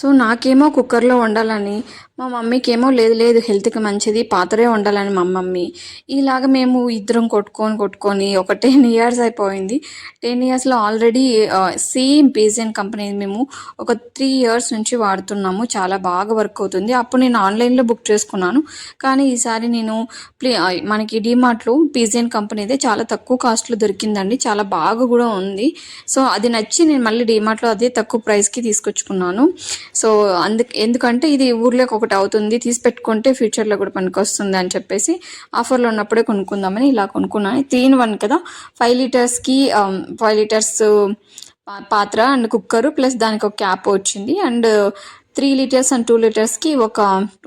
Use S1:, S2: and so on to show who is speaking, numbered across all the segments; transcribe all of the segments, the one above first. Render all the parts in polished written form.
S1: So నాకేమో కుక్కర్లో వండాలని, మా మమ్మీకేమో లేదు లేదు హెల్త్‌కి మంచిది పాతదే వండాలని మా మమ్మీ. ఇలాగ మేము ఇద్దరం కొట్టుకొని ఒక 10 ఇయర్స్ అయిపోయింది. 10 ఇయర్స్‌లో ఆల్రెడీ సేమ్ పిజియన్ కంపెనీది మేము ఒక 3 ఇయర్స్ నుంచి వాడుతున్నాము. చాలా బాగా వర్క్ అవుతుంది. అప్పుడు నేను ఆన్‌లైన్‌లో బుక్ చేసుకున్నాను. కానీ ఈసారి నేను మనకి డీమార్ట్‌లో పిజియన్ కంపెనీదే చాలా తక్కువ కాస్ట్‌లో దొరికిందండి. చాలా బాగా కూడా ఉంది. సో అది నచ్చి నేను మళ్ళీ డీమార్ట్‌లో అదే తక్కువ ప్రైస్‌కి తీసుకొచ్చుకున్నాను. సో ఎందుకంటే ఇది ఊర్లోకి ఒకటి అవుతుంది, తీసి పెట్టుకుంటే ఫ్యూచర్లో కూడా పనికొస్తుంది అని చెప్పేసి ఆఫర్లో ఉన్నప్పుడే కొనుక్కుందామని ఇలా కొనుక్కున్నాను. 3 in 1 కదా, 5 లీటర్స్కి 5 లీటర్స్ పాత్ర అండ్ కుక్కరు ప్లస్ దానికి ఒక క్యాప్ వచ్చింది. అండ్ 3 లీటర్స్ అండ్ 2 లీటర్స్కి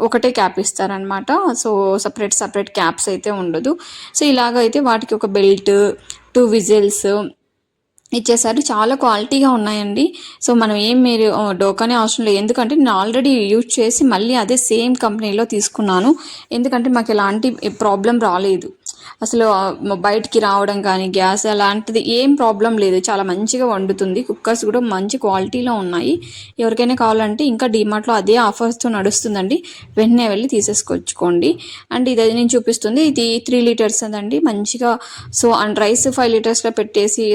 S1: ఒకటే క్యాప్ ఇస్తారనమాట. సో సపరేట్ క్యాప్స్ అయితే ఉండదు. సో ఇలాగైతే వాటికి ఒక బెల్ట్, 2 విజిల్స్ ఇచ్చేసారు. చాలా క్వాలిటీగా ఉన్నాయండి. సో మనం మీరు డోకానే అవసరం లేదు. ఎందుకంటే నేను ఆల్రెడీ యూజ్ చేసి మళ్ళీ అదే సేమ్ కంపెనీలో తీసుకున్నాను. ఎందుకంటే మాకు ఎలాంటి ప్రాబ్లం రాలేదు. అసలు బయటికి రావడం కానీ గ్యాస్ అలాంటిది ఏం ప్రాబ్లం లేదు. చాలా మంచిగా వండుతుంది. కుక్కర్స్ కూడా మంచి క్వాలిటీలో ఉన్నాయి. ఎవరికైనా కావాలంటే ఇంకా డీమార్ట్లో అదే ఆఫర్స్తో నడుస్తుందండి. వెంటనే వెళ్ళి తీసేసుకొచ్చుకోండి. అండ్ ఇది నేను చూపిస్తుంది ఇది 3 లీటర్స్ అదండి. మంచిగా సో అండ్ రైస్ 5 లీటర్స్లో పెట్టేసి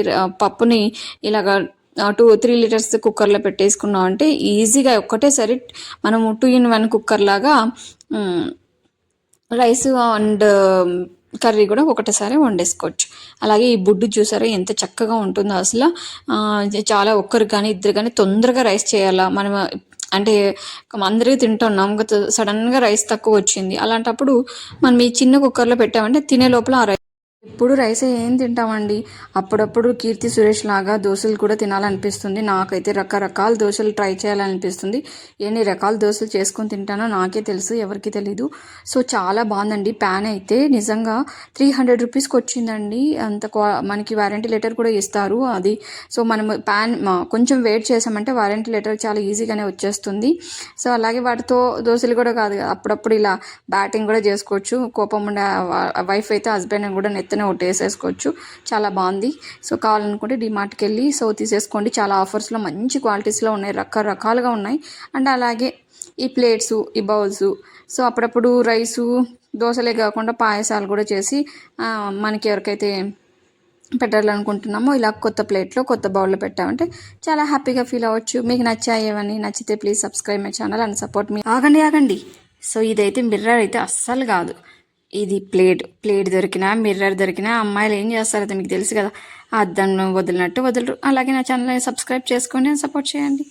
S1: పప్పుని ఇలాగా 3 లీటర్స్ కుక్కర్లో పెట్టేసుకున్నాం అంటే ఈజీగా ఒక్కటేసారి మనము 2 in 1 కుక్కర్ లాగా రైస్ అండ్ కర్రీ కూడా ఒకటేసారి వండేసుకోవచ్చు. అలాగే ఈ బుడ్డు చూసారా ఎంత చక్కగా ఉంటుందో అసలు. చాలా ఒక్కరు కానీ ఇద్దరు కానీ తొందరగా రైస్ చేయాలా మనం అంటే అందరికీ తింటున్నాం, సడన్గా రైస్ తక్కువ వచ్చింది. అలాంటప్పుడు మనం ఈ చిన్న కుక్కర్లో పెట్టామంటే తినే లోపల ఆ ఎప్పుడు రైస్ ఏం తింటామండి. అప్పుడప్పుడు కీర్తి సురేష్ లాగా దోశలు కూడా తినాలనిపిస్తుంది. నాకైతే రకరకాల దోశలు ట్రై చేయాలనిపిస్తుంది. ఎన్ని రకాల దోశలు చేసుకొని తింటానో నాకే తెలుసు, ఎవరికి తెలీదు. సో చాలా బాగుందండి. ప్యాన్ అయితే నిజంగా 300 రూపీస్కి వచ్చిందండి. మనకి వారంటీ లెటర్ కూడా ఇస్తారు అది. సో మనం ప్యాన్ కొంచెం వెయిట్ చేసామంటే వారంటీ లెటర్ చాలా ఈజీగానే వచ్చేస్తుంది. సో అలాగే వాటితో దోశలు కూడా కాదు, అప్పుడప్పుడు ఇలా బ్యాటింగ్ కూడా చేసుకోవచ్చు. కోపం ఉండే వైఫ్ అయితే హస్బెండ్ కూడా నెత్తనే ఒకటి వేసేసుకోవచ్చు. చాలా బాగుంది. సో కావాలనుకుంటే డిమార్ట్కి వెళ్ళి సో తీసేసుకోండి. చాలా ఆఫర్స్లో మంచి క్వాలిటీస్లో ఉన్నాయి, రకరకాలుగా ఉన్నాయి. అండ్ అలాగే ఈ ప్లేట్స్, ఈ బౌల్స్, సో అప్పుడప్పుడు రైసు దోశలే కాకుండా పాయసాలు కూడా చేసి మనకి ఎవరికైతే పెట్టాలనుకుంటున్నామో ఇలా కొత్త ప్లేట్లో కొత్త బౌల్లో పెట్టామంటే చాలా హ్యాపీగా ఫీల్ అవ్వచ్చు. మీకు నచ్చాయేవని నచ్చితే please subscribe my channel and support me. ఆగండి. సో ఇదైతే మిర్రర్ అయితే అస్సలు కాదు, ఇది ప్లేట్ దొరికినా మిర్రర్ దొరికినా అమ్మాయిలు ఏం చేస్తారో మీకు తెలుసు కదా, అద్దం వదిలినట్టు వదలరు. అలాగే నా ఛానల్ని సబ్స్క్రైబ్ చేసుకోండి, సపోర్ట్ చేయండి.